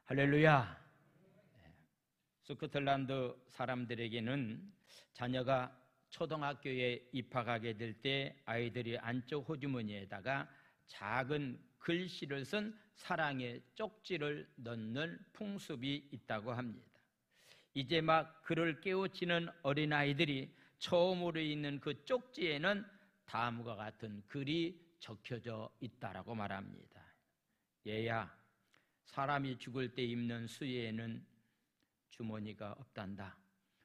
할렐루야. 스코틀랜드 사람들에게는 자녀가 초등학교에 입학하게 될 때 아이들이 안쪽 호주머니에다가 작은 글씨를 쓴 사랑의 쪽지를 넣는 풍습이 있다고 합니다. 이제 막 글을 깨우치는 어린아이들이 처음으로 읽는 그 쪽지에는 다음과 같은 글이 적혀져 있다라고 말합니다. 얘야, 사람이 죽을 때 입는 수의에는 주머니가 없단다.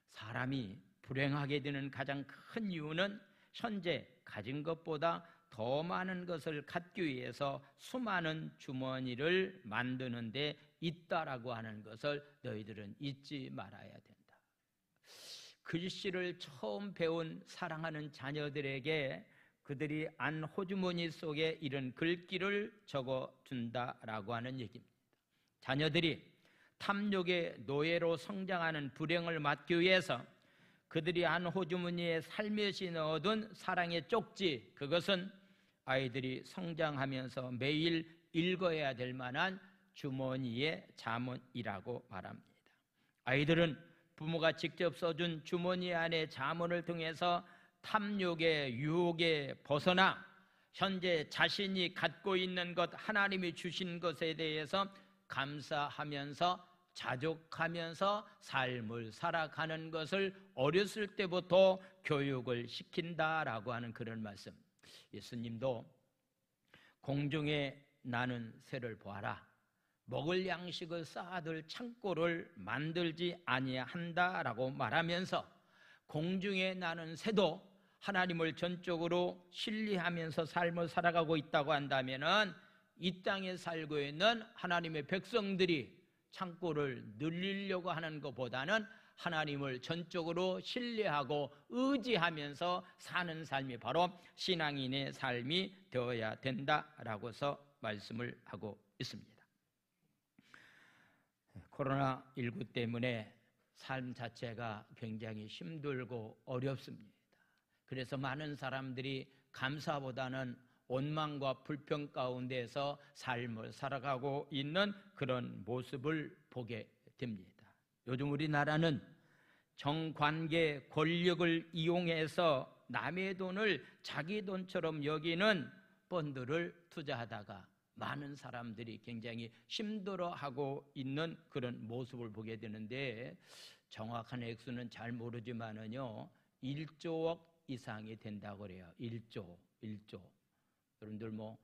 사람이 불행하게 되는 가장 큰 이유는 현재 가진 것보다 더 많은 것을 갖기 위해서 수많은 주머니를 만드는 데 있다라고 하는 것을 너희들은 잊지 말아야 된다. 글씨를 처음 배운 사랑하는 자녀들에게 그들이 안 호주머니 속에 이런 글귀를 적어준다라고 하는 얘기입니다. 자녀들이 탐욕의 노예로 성장하는 불행을 막기 위해서 그들이 안 호주머니에 살며시 넣어둔 사랑의 쪽지, 그것은 아이들이 성장하면서 매일 읽어야 될 만한 주머니의 자문이라고 말합니다. 아이들은 부모가 직접 써준 주머니 안의 자문을 통해서 탐욕의 유혹에 벗어나 현재 자신이 갖고 있는 것, 하나님이 주신 것에 대해서 감사하면서 자족하면서 삶을 살아가는 것을 어렸을 때부터 교육을 시킨다라고 하는 그런 말씀. 예수님도 공중에 나는 새를 보아라. 먹을 양식을 쌓아둘 창고를 만들지 아니한다라고 말하면서 공중에 나는 새도 하나님을 전적으로 신뢰하면서 삶을 살아가고 있다고 한다면은 이 땅에 살고 있는 하나님의 백성들이 창고를 늘리려고 하는 것보다는 하나님을 전적으로 신뢰하고 의지하면서 사는 삶이 바로 신앙인의 삶이 되어야 된다라고서 말씀을 하고 있습니다. 코로나19 때문에 삶 자체가 굉장히 힘들고 어렵습니다. 그래서 많은 사람들이 감사보다는 원망과 불평 가운데서 삶을 살아가고 있는 그런 모습을 보게 됩니다. 요즘 우리나라는 정관계 권력을 이용해서 남의 돈을 자기 돈처럼 여기는 펀드를 투자하다가 많은 사람들이 굉장히 힘들어하고 있는 그런 모습을 보게 되는데, 정확한 액수는 잘 모르지만은요 1조억 이상이 된다고 그래요. 1조. 여러분들 뭐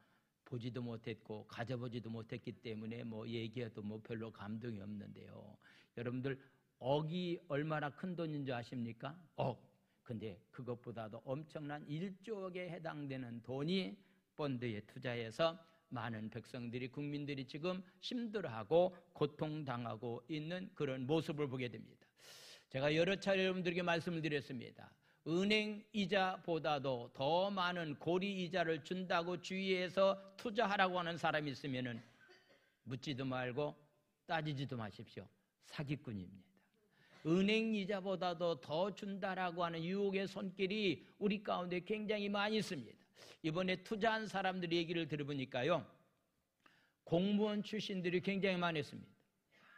보지도 못했고 가져보지도 못했기 때문에 뭐 얘기해도 뭐 별로 감동이 없는데요. 여러분들 억이 얼마나 큰 돈인 줄 아십니까? 억. 근데 그것보다도 엄청난 1조억에 해당되는 돈이 펀드에 투자해서 많은 백성들이, 국민들이 지금 힘들어하고 고통당하고 있는 그런 모습을 보게 됩니다. 제가 여러 차례 여러분들에게 말씀을 드렸습니다. 은행 이자보다도 더 많은 고리 이자를 준다고 주위에서 투자하라고 하는 사람이 있으면은 묻지도 말고 따지지도 마십시오. 사기꾼입니다. 은행 이자보다도 더 준다라고 하는 유혹의 손길이 우리 가운데 굉장히 많이 있습니다. 이번에 투자한 사람들 얘기를 들어보니까요, 공무원 출신들이 굉장히 많았습니다.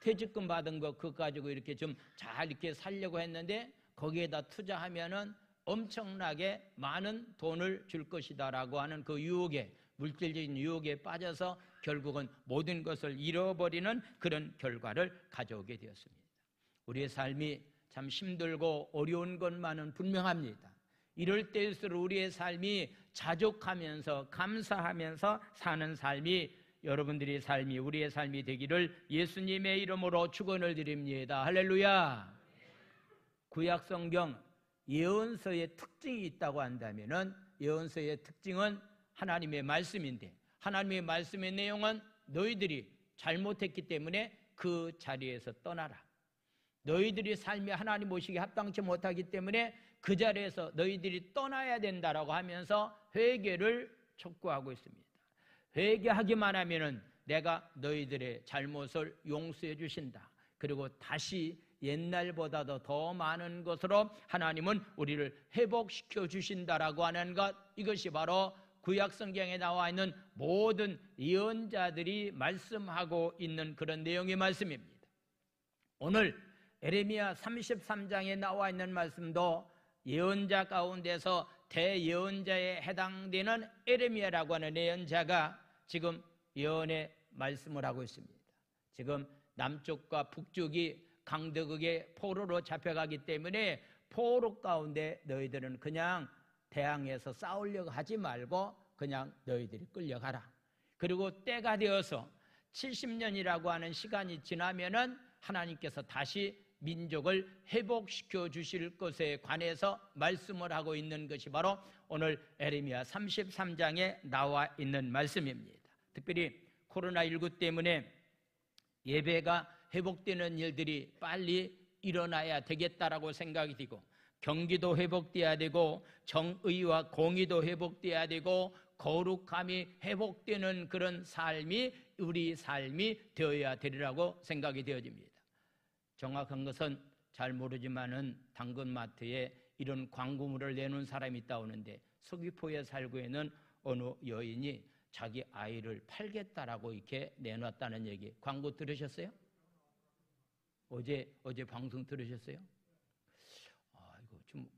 퇴직금 받은 거 그거 가지고 이렇게 좀 잘 이렇게 살려고 했는데 거기에다 투자하면은 엄청나게 많은 돈을 줄 것이다라고 하는 그 유혹에, 물질적인 유혹에 빠져서 결국은 모든 것을 잃어버리는 그런 결과를 가져오게 되었습니다. 우리의 삶이 참 힘들고 어려운 것만은 분명합니다. 이럴 때일수록 우리의 삶이 자족하면서 감사하면서 사는 삶이, 여러분들의 삶이, 우리의 삶이 되기를 예수님의 이름으로 축원을 드립니다. 할렐루야. 구약 성경 예언서의 특징이 있다고 한다면은 예언서의 특징은 하나님의 말씀인데, 하나님의 말씀의 내용은 너희들이 잘못했기 때문에 그 자리에서 떠나라. 너희들이 삶이 하나님 오시기에 합당치 못하기 때문에 그 자리에서 너희들이 떠나야 된다라고 하면서 회개를 촉구하고 있습니다. 회개하기만 하면은 내가 너희들의 잘못을 용서해 주신다. 그리고 다시 옛날보다도 더 많은 것으로 하나님은 우리를 회복시켜 주신다라고 하는 것, 이것이 바로 구약 성경에 나와 있는 모든 예언자들이 말씀하고 있는 그런 내용의 말씀입니다. 오늘 에레미야 33장에 나와 있는 말씀도 예언자 가운데서 대예언자에 해당되는 에레미야라고 하는 예언자가 지금 예언의 말씀을 하고 있습니다. 지금 남쪽과 북쪽이 강대국의 포로로 잡혀가기 때문에 포로 가운데 너희들은 그냥 대항해서 싸우려고 하지 말고 그냥 너희들이 끌려가라. 그리고 때가 되어서 70년이라고 하는 시간이 지나면은 하나님께서 다시 민족을 회복시켜 주실 것에 관해서 말씀을 하고 있는 것이 바로 오늘 에레미야 33장에 나와 있는 말씀입니다. 특별히 코로나19 때문에 예배가 회복되는 일들이 빨리 일어나야 되겠다라고 생각이 되고, 경기도 회복돼야 되고, 정의와 공의도 회복돼야 되고, 거룩함이 회복되는 그런 삶이 우리 삶이 되어야 되리라고 생각이 되어집니다. 정확한 것은 잘 모르지만은 당근마트에 이런 광고물을 내놓은 사람이 있다고 하는데, 서귀포에 살고 있는 어느 여인이 자기 아이를 팔겠다라고 이렇게 내놨다는 얘기, 광고 들으셨어요? 어제 방송 들으셨어요? 이거 좀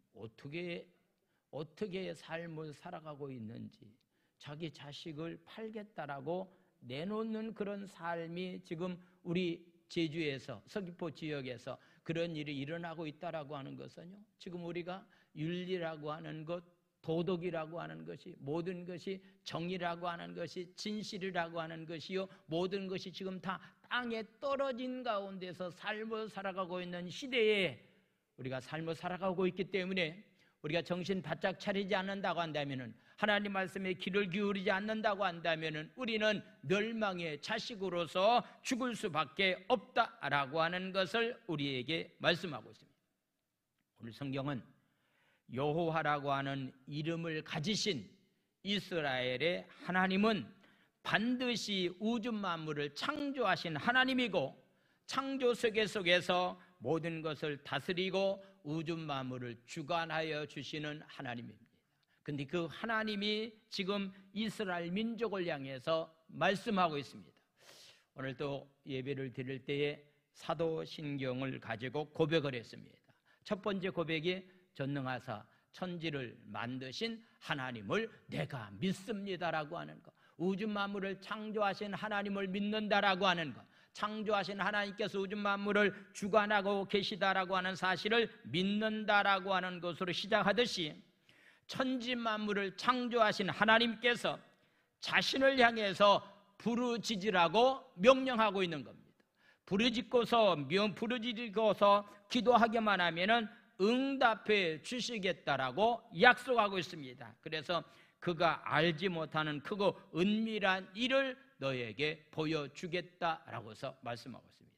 어떻게 삶을 살아가고 있는지, 자기 자식을 팔겠다라고 내놓는 그런 삶이 지금 우리 제주에서, 서귀포 지역에서 그런 일이 일어나고 있다라고 하는 것은요, 지금 우리가 윤리라고 하는 것, 도덕이라고 하는 것이, 모든 것이 정의라고 하는 것이, 진실이라고 하는 것이요, 모든 것이 지금 다 땅에 떨어진 가운데서 삶을 살아가고 있는 시대에 우리가 삶을 살아가고 있기 때문에, 우리가 정신 바짝 차리지 않는다고 한다면은, 하나님 말씀에 귀를 기울이지 않는다고 한다면은 우리는 멸망의 자식으로서 죽을 수밖에 없다라고 하는 것을 우리에게 말씀하고 있습니다. 오늘 성경은 여호와라고 하는 이름을 가지신 이스라엘의 하나님은 반드시 우주 만물을 창조하신 하나님이고, 창조 세계 속에서 모든 것을 다스리고 우주 만물을 주관하여 주시는 하나님입니다. 그런데 그 하나님이 지금 이스라엘 민족을 향해서 말씀하고 있습니다. 오늘 또 예배를 드릴 때에 사도신경을 가지고 고백을 했습니다. 첫 번째 고백이 전능하사 천지를 만드신 하나님을 내가 믿습니다라고 하는 것, 우주 만물을 창조하신 하나님을 믿는다라고 하는 것, 창조하신 하나님께서 우주 만물을 주관하고 계시다라고 하는 사실을 믿는다라고 하는 것으로 시작하듯이, 천지 만물을 창조하신 하나님께서 자신을 향해서 부르짖으라고 명령하고 있는 겁니다. 부르짖고서 기도하기만 하면은 응답해 주시겠다라고 약속하고 있습니다. 그래서 그가 알지 못하는 크고 은밀한 일을 너에게 보여주겠다라고서 말씀하고 있습니다.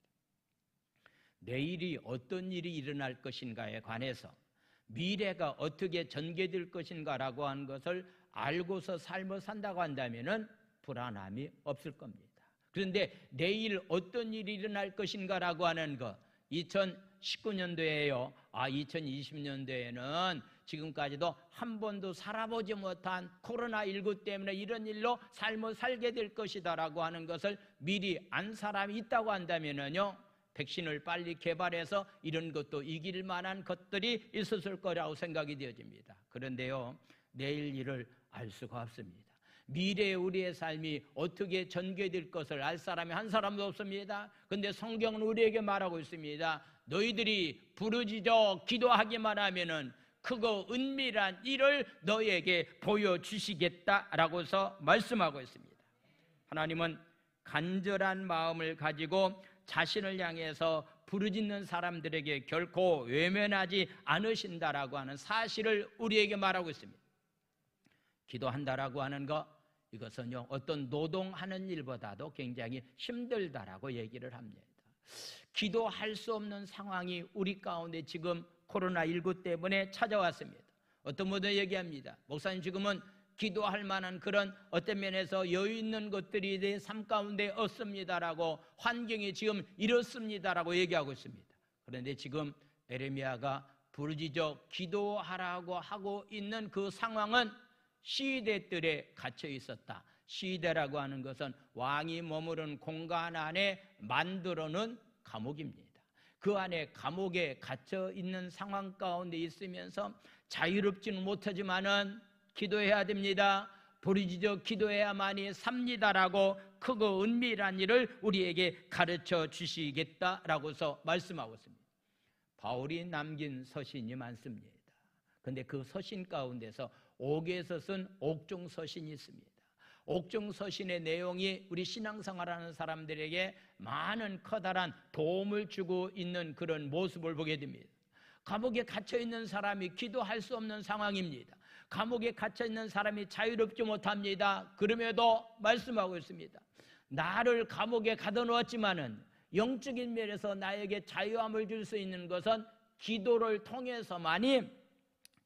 내일이 어떤 일이 일어날 것인가에 관해서, 미래가 어떻게 전개될 것인가라고 하는 것을 알고서 삶을 산다고 한다면은 불안함이 없을 겁니다. 그런데 내일 어떤 일이 일어날 것인가라고 하는 것, 2019년도에요. 2020년도에는 지금까지도 한 번도 살아보지 못한 코로나19 때문에 이런 일로 삶을 살게 될 것이다라고 하는 것을 미리 안 사람이 있다고 한다면은요, 백신을 빨리 개발해서 이런 것도 이길 만한 것들이 있었을 거라고 생각이 되어집니다. 그런데요, 내일 일을 알 수가 없습니다. 미래의 우리의 삶이 어떻게 전개될 것을 알 사람이 한 사람도 없습니다. 그런데 성경은 우리에게 말하고 있습니다. 너희들이 부르짖어 기도하기만 하면은 크고 은밀한 일을 너희에게 보여주시겠다라고서 말씀하고 있습니다. 하나님은 간절한 마음을 가지고 자신을 향해서 부르짖는 사람들에게 결코 외면하지 않으신다라고 하는 사실을 우리에게 말하고 있습니다. 기도한다라고 하는 것, 이것은요, 어떤 노동하는 일보다도 굉장히 힘들다라고 얘기를 합니다. 기도할 수 없는 상황이 우리 가운데 지금 코로나19 때문에 찾아왔습니다. 어떤 분들 얘기합니다. 목사님, 지금은 기도할 만한 그런 어떤 면에서 여유 있는 것들이 내 삶 가운데 없습니다라고, 환경이 지금 이렇습니다라고 얘기하고 있습니다. 그런데 지금 에레미야가 부르짖어 기도하라고 하고 있는 그 상황은 시대들에 갇혀 있었다. 시대라고 하는 것은 왕이 머무른 공간 안에 만들어 놓은 감옥입니다. 그 안에 감옥에 갇혀 있는 상황 가운데 있으면서 자유롭지는 못하지만은 기도해야 됩니다. 부르짖어 기도해야만이 삽니다라고 크고 은밀한 일을 우리에게 가르쳐 주시겠다라고서 말씀하고 있습니다. 바울이 남긴 서신이 많습니다. 그런데 그 서신 가운데서 옥에서 쓴 옥중 서신이 있습니다. 옥중 서신의 내용이 우리 신앙생활하는 사람들에게 많은 커다란 도움을 주고 있는 그런 모습을 보게 됩니다. 감옥에 갇혀 있는 사람이 기도할 수 없는 상황입니다. 감옥에 갇혀 있는 사람이 자유롭지 못합니다. 그럼에도 말씀하고 있습니다. 나를 감옥에 가둬놓았지만은 영적인 면에서 나에게 자유함을 줄 수 있는 것은 기도를 통해서만이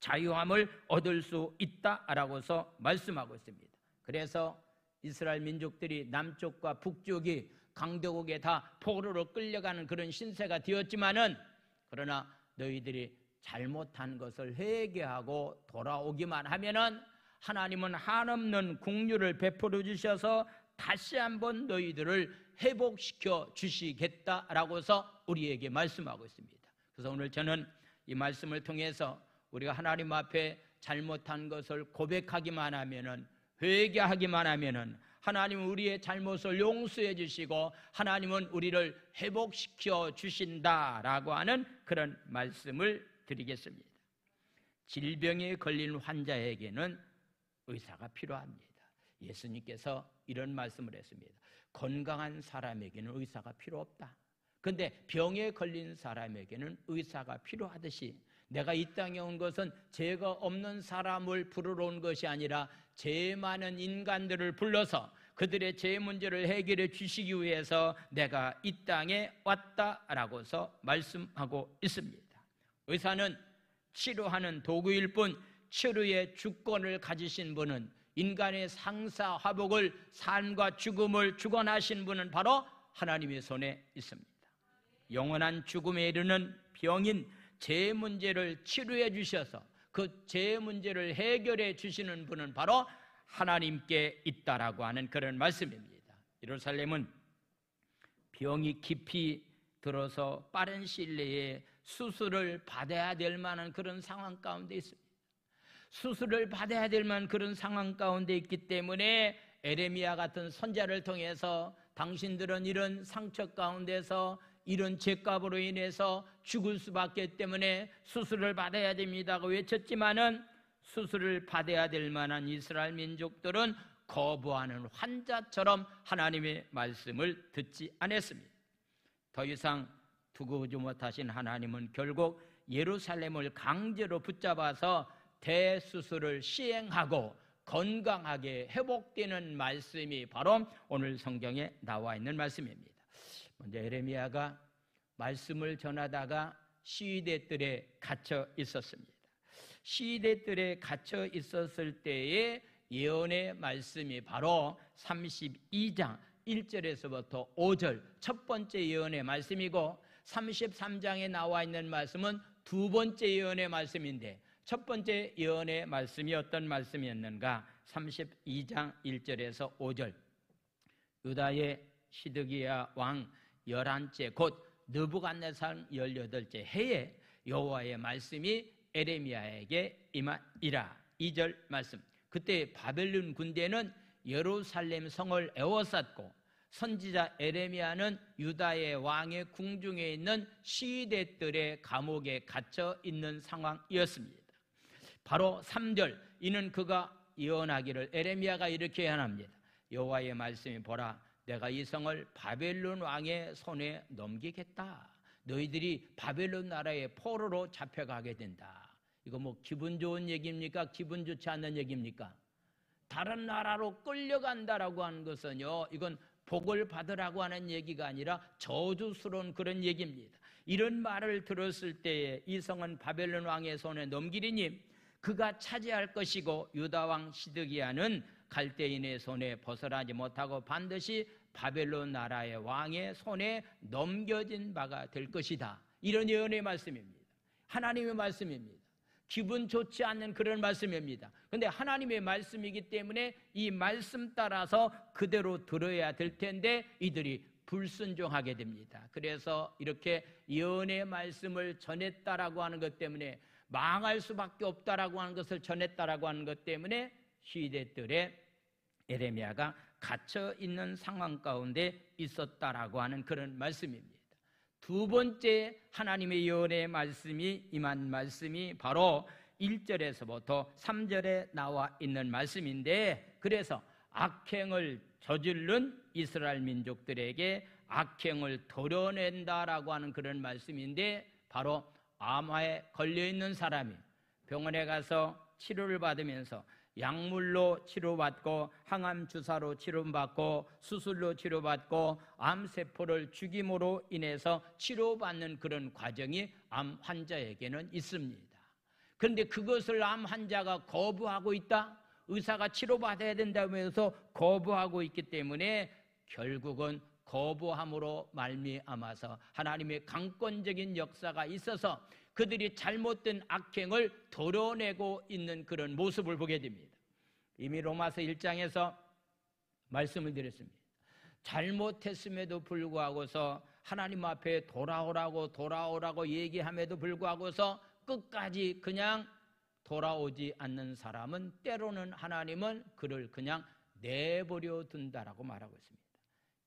자유함을 얻을 수 있다라고서 말씀하고 있습니다. 그래서 이스라엘 민족들이 남쪽과 북쪽이 강대국에 다 포로로 끌려가는 그런 신세가 되었지만은, 그러나 너희들이 잘못한 것을 회개하고 돌아오기만 하면은 하나님은 한없는 긍휼을 베풀어 주셔서 다시 한번 너희들을 회복시켜 주시겠다라고서 우리에게 말씀하고 있습니다. 그래서 오늘 저는 이 말씀을 통해서 우리가 하나님 앞에 잘못한 것을 고백하기만 하면은, 회개하기만 하면은 하나님은 우리의 잘못을 용서해 주시고 하나님은 우리를 회복시켜 주신다라고 하는 그런 말씀을 드리겠습니다. 질병에 걸린 환자에게는 의사가 필요합니다. 예수님께서 이런 말씀을 했습니다. 건강한 사람에게는 의사가 필요 없다. 그런데 병에 걸린 사람에게는 의사가 필요하듯이 내가 이 땅에 온 것은 죄가 없는 사람을 부르러 온 것이 아니라 죄 많은 인간들을 불러서 그들의 죄 문제를 해결해 주시기 위해서 내가 이 땅에 왔다라고서 말씀하고 있습니다. 의사는 치료하는 도구일 뿐 치료의 주권을 가지신 분은, 인간의 상사화복을, 삶과 죽음을 주관하신 분은 바로 하나님의 손에 있습니다. 영원한 죽음에 이르는 병인 죄 문제를 치료해 주셔서 그 죄 문제를 해결해 주시는 분은 바로 하나님께 있다라고 하는 그런 말씀입니다. 예루살렘은 병이 깊이 들어서 빠른 시일 내에 수술을 받아야 될 만한 그런 상황 가운데 있습니다. 수술을 받아야 될 만한 그런 상황 가운데 있기 때문에 에레미야 같은 선자를 통해서 당신들은 이런 상처 가운데서 이런 죄값으로 인해서 죽을 수밖에 때문에 수술을 받아야 됩니다고 외쳤지만은, 수술을 받아야 될 만한 이스라엘 민족들은 거부하는 환자처럼 하나님의 말씀을 듣지 않았습니다. 더 이상 두고보지 못하신 하나님은 결국 예루살렘을 강제로 붙잡아서 대수술을 시행하고 건강하게 회복되는 말씀이 바로 오늘 성경에 나와 있는 말씀입니다. 먼저 에레미야가 말씀을 전하다가 시위대들에 갇혀 있었습니다. 시위대들에 갇혀 있었을 때의 예언의 말씀이 바로 32장 1절에서부터 5절 첫 번째 예언의 말씀이고, 33장에 나와 있는 말씀은 두 번째 예언의 말씀인데, 첫 번째 예언의 말씀이 어떤 말씀이었는가? 32장 1절에서 5절 유다의 시드기야 왕 11째 곧 느부갓네살 18째 해에 여호와의 말씀이 에레미야에게 임하니라. 2절 말씀. 그때 바벨론 군대는 예루살렘 성을 에워쌌고 선지자 에레미야는 유다의 왕의 궁중에 있는 시위대들의 감옥에 갇혀 있는 상황이었습니다. 바로 3절, 이는 그가 예언하기를, 에레미야가 이렇게 예언합니다. 여호와의 말씀이 보라, 내가 이 성을 바벨론 왕의 손에 넘기겠다. 너희들이 바벨론 나라의 포로로 잡혀가게 된다. 이거 뭐 기분 좋은 얘기입니까? 기분 좋지 않는 얘기입니까? 다른 나라로 끌려간다라고 하는 것은요, 이건 복을 받으라고 하는 얘기가 아니라 저주스러운 그런 얘기입니다. 이런 말을 들었을 때에 이 성은 바벨론 왕의 손에 넘기리니 그가 차지할 것이고 유다 왕 시드기야는 갈대인의 손에 벗어나지 못하고 반드시 바벨론 나라의 왕의 손에 넘겨진 바가 될 것이다. 이런 예언의 말씀입니다. 하나님의 말씀입니다. 기분 좋지 않는 그런 말씀입니다. 그런데 하나님의 말씀이기 때문에 이 말씀 따라서 그대로 들어야 될 텐데 이들이 불순종하게 됩니다. 그래서 이렇게 예언의 말씀을 전했다라고 하는 것 때문에 망할 수밖에 없다라고 하는 것을 전했다라고 하는 것 때문에 시대들의 예레미야가 갇혀 있는 상황 가운데 있었다라고 하는 그런 말씀입니다. 두 번째 하나님의 예언의 말씀이 임한 말씀이 바로 1절에서부터 3절에 나와 있는 말씀인데, 그래서 악행을 저지른 이스라엘 민족들에게 악행을 도려낸다라고 하는 그런 말씀인데, 바로 암화에 걸려있는 사람이 병원에 가서 치료를 받으면서 약물로 치료받고 항암 주사로 치료받고 수술로 치료받고 암세포를 죽임으로 인해서 치료받는 그런 과정이 암 환자에게는 있습니다. 그런데 그것을 암 환자가 거부하고 있다? 의사가 치료받아야 된다면서 거부하고 있기 때문에 결국은 거부함으로 말미암아서 하나님의 강권적인 역사가 있어서 그들이 잘못된 악행을 도려내고 있는 그런 모습을 보게 됩니다. 이미 로마서 1장에서 말씀을 드렸습니다. 잘못했음에도 불구하고서 하나님 앞에 돌아오라고 얘기함에도 불구하고서 끝까지 그냥 돌아오지 않는 사람은 때로는 하나님은 그를 그냥 내버려 둔다라고 말하고 있습니다.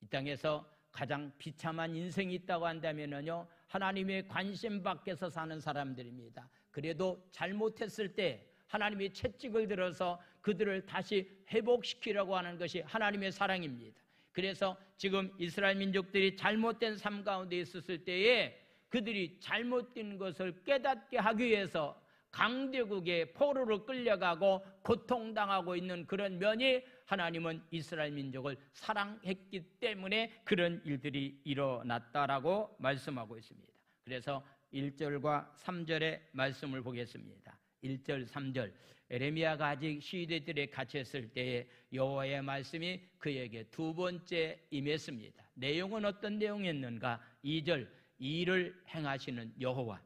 이 땅에서 가장 비참한 인생이 있다고 한다면요, 하나님의 관심 밖에서 사는 사람들입니다. 그래도 잘못했을 때 하나님이 채찍을 들어서 그들을 다시 회복시키려고 하는 것이 하나님의 사랑입니다. 그래서 지금 이스라엘 민족들이 잘못된 삶 가운데 있었을 때에 그들이 잘못된 것을 깨닫게 하기 위해서 강대국의 포로로 끌려가고 고통당하고 있는 그런 면이 하나님은 이스라엘 민족을 사랑했기 때문에 그런 일들이 일어났다라고 말씀하고 있습니다. 그래서 1절과 3절의 말씀을 보겠습니다. 1절, 3절. 예레미야가 아직 시대들에 갇혔을 때에 여호와의 말씀이 그에게 두 번째 임했습니다. 내용은 어떤 내용이었는가? 2절, 일을 행하시는 여호와,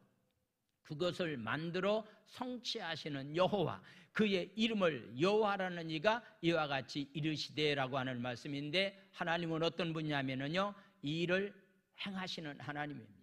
그것을 만들어 성취하시는 여호와, 그의 이름을 여호와라는 이가 이와 같이 이르시되라고 하는 말씀인데, 하나님은 어떤 분이냐면요, 일을 행하시는 하나님입니다.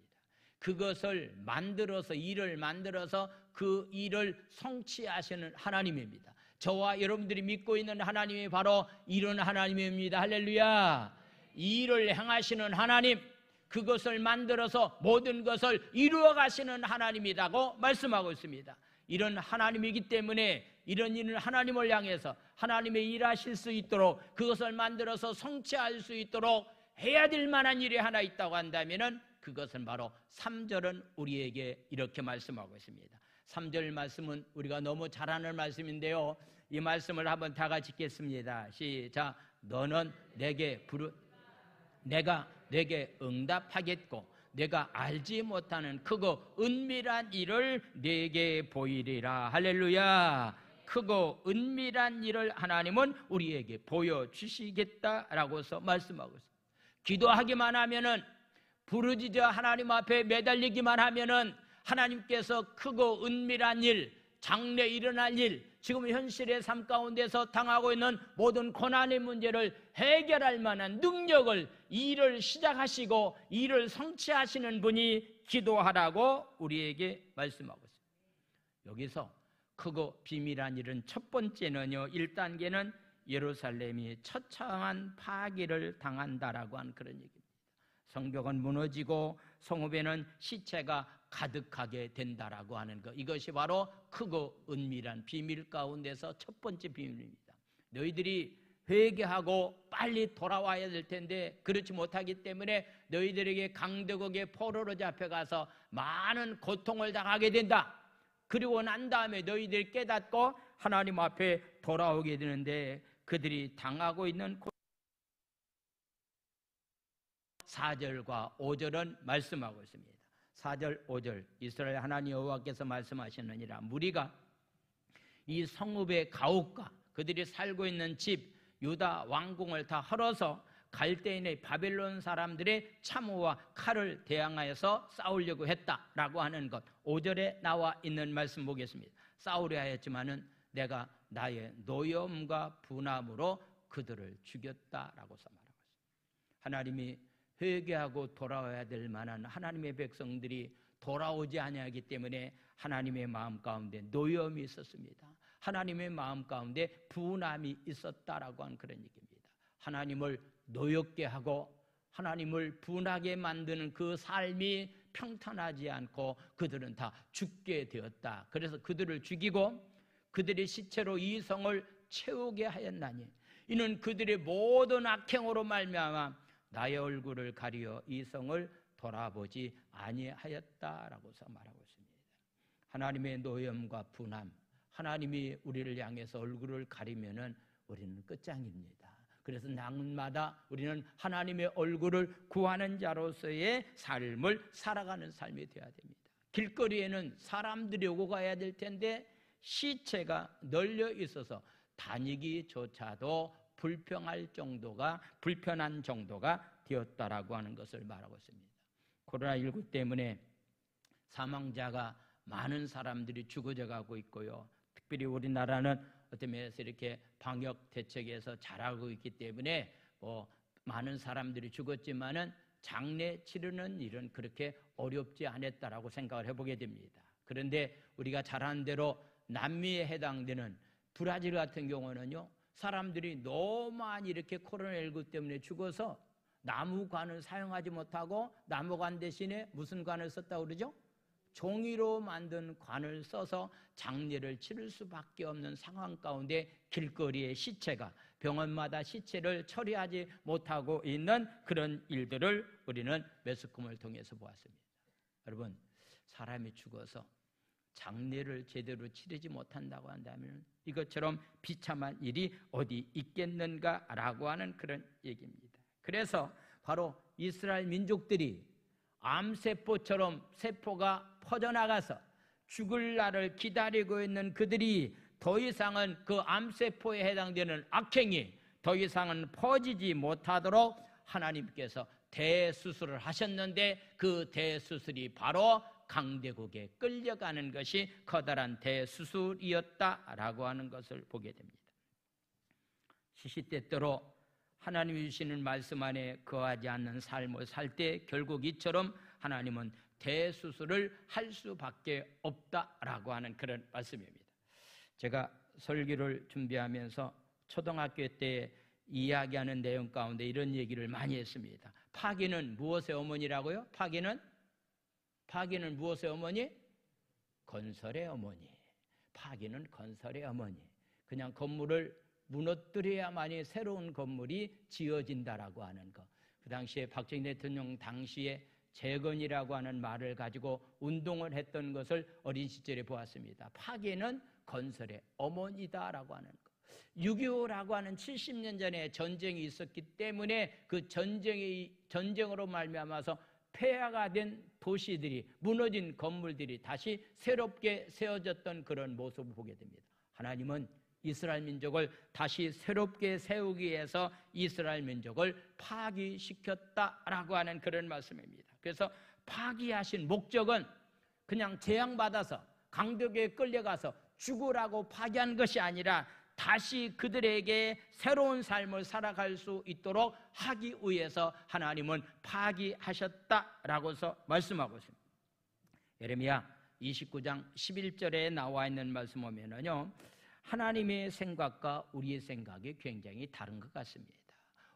그것을 만들어서, 일을 만들어서 그 일을 성취하시는 하나님입니다. 저와 여러분들이 믿고 있는 하나님이 바로 이런 하나님입니다. 할렐루야. 일을 행하시는 하나님, 그것을 만들어서 모든 것을 이루어 가시는 하나님이라고 말씀하고 있습니다. 이런 하나님이기 때문에 이런 일을 하나님을 향해서 하나님의 일하실 수 있도록, 그것을 만들어서 성취할 수 있도록 해야 될 만한 일이 하나 있다고 한다면은 그것은 바로 3절은 우리에게 이렇게 말씀하고 있습니다. 3절 말씀은 우리가 너무 잘 아는 말씀인데요, 이 말씀을 한번 다 같이 읽겠습니다. 시작. 너는 내가 내게 응답하겠고 내가 알지 못하는 크고 은밀한 일을 내게 보이리라. 할렐루야. 크고 은밀한 일을 하나님은 우리에게 보여주시겠다라고서 말씀하고 있습니다. 기도하기만 하면은, 부르짖어 하나님 앞에 매달리기만 하면은 하나님께서 크고 은밀한 일, 장래 일어날 일, 지금 현실의 삶 가운데서 당하고 있는 모든 고난의 문제를 해결할 만한 능력을, 일을 시작하시고 일을 성취하시는 분이 기도하라고 우리에게 말씀하고 있습니다. 여기서 크고 비밀한 일은 첫 번째는요, 1단계는 예루살렘이 처참한 파괴를 당한다라고 하는 그런 얘기입니다. 성벽은 무너지고 성읍에는 시체가 가득하게 된다라고 하는 것, 이것이 바로 크고 은밀한 비밀 가운데서 첫 번째 비밀입니다. 너희들이 회개하고 빨리 돌아와야 될 텐데 그렇지 못하기 때문에 너희들에게 강대국의 포로로 잡혀가서 많은 고통을 당하게 된다. 그리고 난 다음에 너희들이 깨닫고 하나님 앞에 돌아오게 되는데 그들이 당하고 있는 4절과 5절은 말씀하고 있습니다. 4절, 5절. 이스라엘 하나님 여호와께서 말씀하시느니라. 무리가 이 성읍의 가옥과 그들이 살고 있는 집, 유다 왕궁을 다 헐어서 갈대인의 바벨론 사람들의 참호와 칼을 대항하여서 싸우려고 했다라고 하는 것, 5절에 나와 있는 말씀 보겠습니다. 싸우려 하였지만은 내가 나의 노염과 분함으로 그들을 죽였다라고서 말하고 있습니다. 하나님이 회개하고 돌아와야 될 만한 하나님의 백성들이 돌아오지 아니하기 때문에 하나님의 마음 가운데 노염이 있었습니다. 하나님의 마음 가운데 분함이 있었다라고 하는 그런 얘기입니다. 하나님을 노엽게 하고 하나님을 분하게 만드는 그 삶이 평탄하지 않고 그들은 다 죽게 되었다. 그래서 그들을 죽이고 그들의 시체로 이 성을 채우게 하였나니 이는 그들의 모든 악행으로 말미암아 나의 얼굴을 가리어 이 성을 돌아보지 아니하였다라고서 말하고 있습니다. 하나님의 노염과 분함, 하나님이 우리를 향해서 얼굴을 가리면은 우리는 끝장입니다. 그래서 날마다 우리는 하나님의 얼굴을 구하는 자로서의 삶을 살아가는 삶이 되어야 됩니다. 길거리에는 사람들이 오고 가야 될 텐데 시체가 널려 있어서 다니기조차도 불편한 정도가 되었다라고 하는 것을 말하고 있습니다. 코로나19 때문에 사망자가 많은 사람들이 죽어져 가고 있고요. 특별히 우리나라는 어떤 면에서 이렇게 방역 대책에서 잘하고 있기 때문에 많은 사람들이 죽었지만은 장례 치르는 일은 그렇게 어렵지 않았다라고 생각을 해보게 됩니다. 그런데 우리가 잘 아는 대로 남미에 해당되는 브라질 같은 경우는요, 사람들이 너무 많이 이렇게 코로나19 때문에 죽어서 나무관을 사용하지 못하고 나무관 대신에 무슨 관을 썼다고 그러죠? 종이로 만든 관을 써서 장례를 치를 수밖에 없는 상황 가운데 길거리의 시체가 병원마다 시체를 처리하지 못하고 있는 그런 일들을 우리는 매스컴을 통해서 보았습니다. 여러분, 사람이 죽어서 장례를 제대로 치르지 못한다고 한다면 이것처럼 비참한 일이 어디 있겠는가라고 하는 그런 얘기입니다. 그래서 바로 이스라엘 민족들이 암세포처럼 세포가 퍼져나가서 죽을 날을 기다리고 있는 그들이 더 이상은 그 암세포에 해당되는 악행이 더 이상은 퍼지지 못하도록 하나님께서 대수술을 하셨는데 그 대수술이 바로 강대국에 끌려가는 것이 커다란 대수술이었다라고 하는 것을 보게 됩니다. 시시때때로 하나님이 주시는 말씀 안에 거하지 않는 삶을 살 때 결국 이처럼 하나님은 대수술을 할 수밖에 없다라고 하는 그런 말씀입니다. 제가 설교를 준비하면서 초등학교 때 이야기하는 내용 가운데 이런 얘기를 많이 했습니다. 파기는 무엇의 어머니라고요? 파기는 무엇의 어머니? 건설의 어머니. 파기는 건설의 어머니. 그냥 건물을 무너뜨려야만이 새로운 건물이 지어진다라고 하는 것. 그 당시에 박정희 대통령 당시에 재건이라고 하는 말을 가지고 운동을 했던 것을 어린 시절에 보았습니다. 파기는 건설의 어머니다라고 하는 것. 6.25라고 하는 70년 전에 전쟁이 있었기 때문에 그 전쟁으로 말미암아서 폐허가 된 도시들이, 무너진 건물들이 다시 새롭게 세워졌던 그런 모습을 보게 됩니다. 하나님은 이스라엘 민족을 다시 새롭게 세우기 위해서 이스라엘 민족을 파기시켰다라고 하는 그런 말씀입니다. 그래서 파기하신 목적은 그냥 재앙받아서 강도에 끌려가서 죽으라고 파기한 것이 아니라 다시 그들에게 새로운 삶을 살아갈 수 있도록 하기 위해서 하나님은 파기하셨다라고서 말씀하고 있습니다. 예레미야 29장 11절에 나와 있는 말씀 보면은요, 하나님의 생각과 우리의 생각이 굉장히 다른 것 같습니다.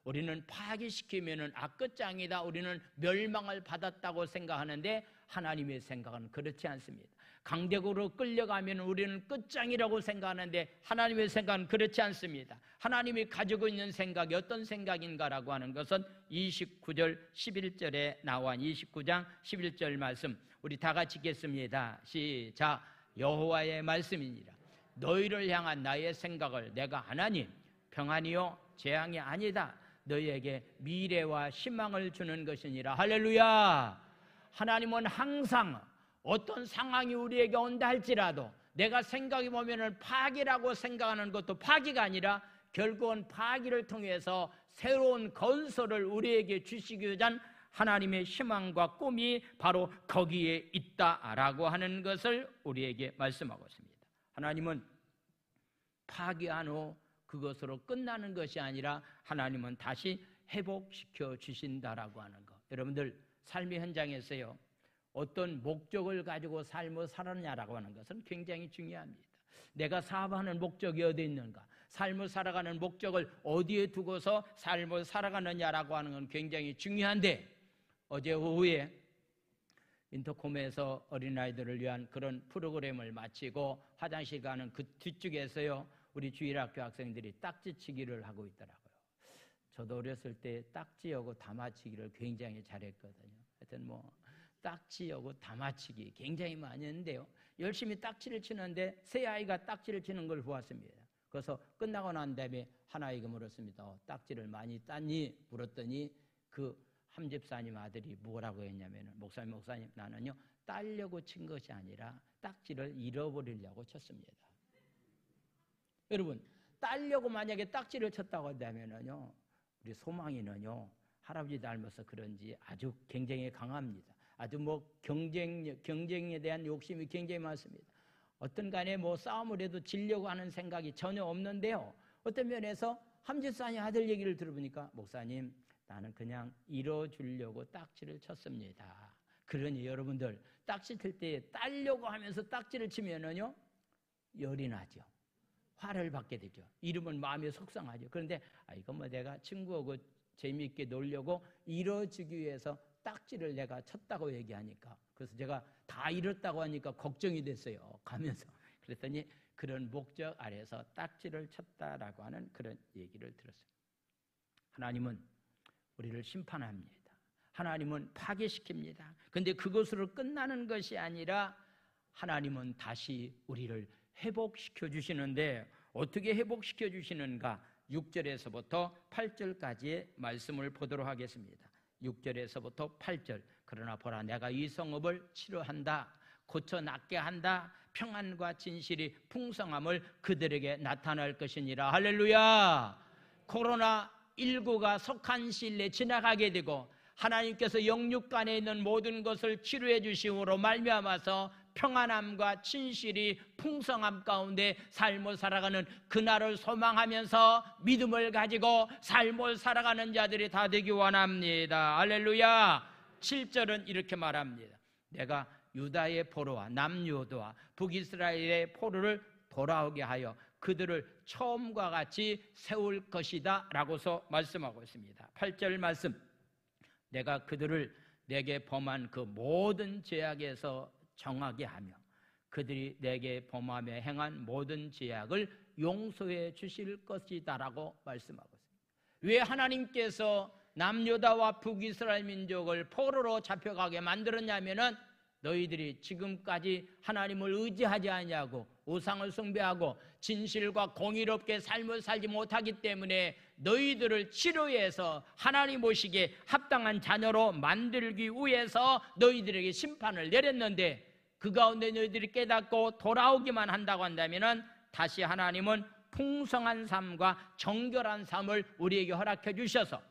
우리는 파기시키면은 끝장이다, 우리는 멸망을 받았다고 생각하는데 하나님의 생각은 그렇지 않습니다. 강대국으로 끌려가면 우리는 끝장이라고 생각하는데 하나님의 생각은 그렇지 않습니다. 하나님이 가지고 있는 생각이 어떤 생각인가라고 하는 것은 29절 11절에 나와 29장 11절 말씀 우리 다 같이 읽겠습니다. 시작. 여호와의 말씀이니라. 너희를 향한 나의 생각을 내가 하나님 평안이요 재앙이 아니다. 너희에게 미래와 희망을 주는 것이니라. 할렐루야. 하나님은 항상 어떤 상황이 우리에게 온다 할지라도 내가 생각해 보면은 파기라고 생각하는 것도 파기가 아니라 결국은 파기를 통해서 새로운 건설을 우리에게 주시기 위한 하나님의 희망과 꿈이 바로 거기에 있다라고 하는 것을 우리에게 말씀하고 있습니다. 하나님은 파괴한 후 그것으로 끝나는 것이 아니라 하나님은 다시 회복시켜 주신다라고 하는 것. 여러분들 삶의 현장에서요, 어떤 목적을 가지고 삶을 살았냐라고 하는 것은 굉장히 중요합니다. 내가 사업하는 목적이 어디에 있는가, 삶을 살아가는 목적을 어디에 두고서 삶을 살아가느냐라고 하는 건 굉장히 중요한데, 어제 오후에 인터콤에서 어린아이들을 위한 그런 프로그램을 마치고 화장실 가는 그 뒤쪽에서요, 우리 주일학교 학생들이 딱지치기를 하고 있더라고요. 저도 어렸을 때 딱지하고 담아치기를 굉장히 잘했거든요. 하여튼 딱지하고 담아치기 굉장히 많이 했는데요, 열심히 딱지를 치는데 새 아이가 딱지를 치는 걸 보았습니다. 그래서 끝나고 난 다음에 한 아이가 물었습니다. 딱지를 많이 땄니? 물었더니 그 함집사님 아들이 뭐라고 했냐면, 목사님 나는요 따려고 친 것이 아니라 딱지를 잃어버리려고 쳤습니다. 여러분, 따려고 만약에 딱지를 쳤다고 한다면요, 우리 소망이는요 할아버지 닮아서 그런지 아주 굉장히 강합니다. 아주 경쟁에 대한 욕심이 굉장히 많습니다. 어떤 간에 싸움을 해도 지려고 하는 생각이 전혀 없는데요, 어떤 면에서 함집사님 아들 얘기를 들어보니까, 목사님 나는 그냥 이뤄주려고 딱지를 쳤습니다. 그러니 여러분들, 딱지 칠 때 따려고 하면서 딱지를 치면은요 열이 나죠. 화를 받게 되죠. 이러면 마음이 속상하죠. 그런데 이건 내가 친구하고 재미있게 놀려고 이뤄주기 위해서 딱지를 내가 쳤다고 얘기하니까, 그래서 제가 다 잃었다고 하니까 걱정이 됐어요. 가면서. 그랬더니 그런 목적 아래서 딱지를 쳤다라고 하는 그런 얘기를 들었어요. 하나님은 우리를 심판합니다. 하나님은 파괴시킵니다. 그런데 그것으로 끝나는 것이 아니라 하나님은 다시 우리를 회복시켜 주시는데, 어떻게 회복시켜 주시는가? 6절에서부터 8절까지의 말씀을 보도록 하겠습니다. 6절에서부터 8절. 그러나 보라, 내가 이 성읍을 치료한다, 고쳐 낫게 한다, 평안과 진실이 풍성함을 그들에게 나타날 것이니라. 할렐루야. 코로나19가 속한 시일 내에 지나가게 되고, 하나님께서 영육간에 있는 모든 것을 치료해 주심으로 말미암아서 평안함과 진실이 풍성함 가운데 삶을 살아가는 그날을 소망하면서 믿음을 가지고 삶을 살아가는 자들이 다 되기 원합니다. 할렐루야. 7절은 이렇게 말합니다. 내가 유다의 포로와 남유다와 북이스라엘의 포로를 돌아오게 하여 그들을 처음과 같이 세울 것이다 라고서 말씀하고 있습니다. 8절 말씀. 내가 그들을 내게 범한 그 모든 죄악에서 정하게 하며 그들이 내게 범하며 행한 모든 죄악을 용서해 주실 것이다 라고 말씀하고 있습니다. 왜 하나님께서 남유다와 북이스라엘 민족을 포로로 잡혀가게 만들었냐면은, 너희들이 지금까지 하나님을 의지하지 아니하고 우상을 숭배하고 진실과 공의롭게 삶을 살지 못하기 때문에 너희들을 치료해서 하나님 보시기에 합당한 자녀로 만들기 위해서 너희들에게 심판을 내렸는데, 그 가운데 너희들이 깨닫고 돌아오기만 한다고 한다면은 다시 하나님은 풍성한 삶과 정결한 삶을 우리에게 허락해 주셔서